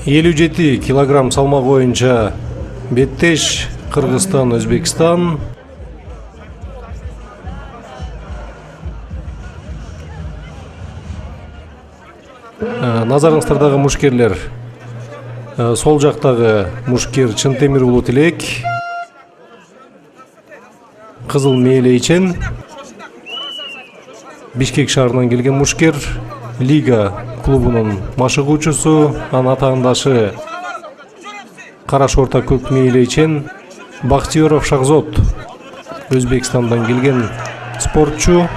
57 килограмм салмак боюнча беттеш Кыргызстан, Өзбекстан. Назарыңыздардагы мушкерлер, сол жактагы мушкер Чынтемир Улуу Тилек, Кызыл Мээлейчен, Бишкек шаарынан келген мушкер, Лига клубунун машыгуучусу, анын атаандашы Караш орта көк Мээлейчен, Бактиёров Шахзод, Өзбекстандан келген спортчу,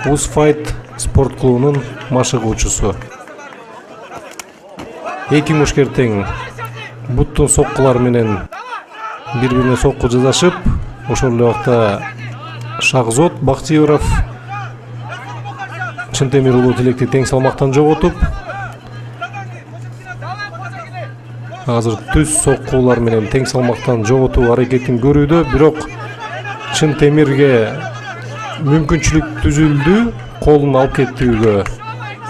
Узфайт спорт клубунун машыгуучусу. Эки мушкер тең буттун соккулары менен бири-бирине сокку жасашып, ошол эле убакта Шахзод Бактиёров Чынтемир Улуу Тилекти тең салмактан жоготуп, азыр түз соккулар менен тең салмактан жоготуу аракетин көрүүдө, бирок Чынтемирге мүмкүнчүлүк түзүлдү колун алып кетүүгө.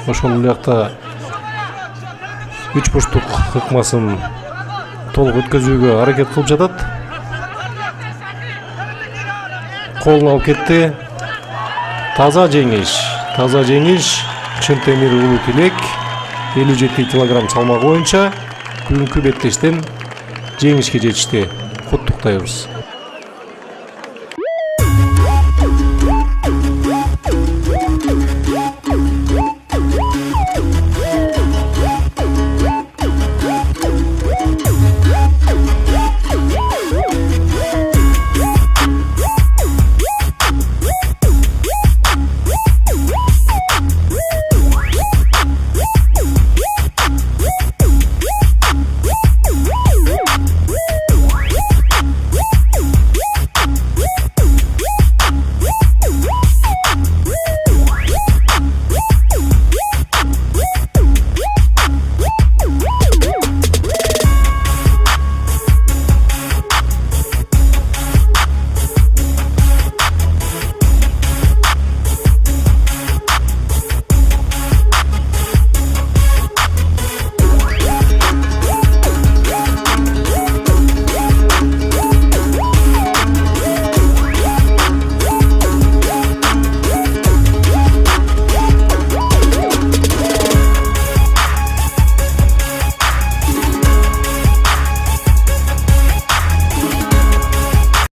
Ошол эле убакта 3 бурчтук ыкмасын толук өткөзүүгө аракет кылып жатат. Колун алып кетти. Таза жеңиш. Чынтемир Улуу Тилек 57 килограмм салмак боюнча бүгүнкү беттештен жеңишке жетишти. Куттуктайбыз.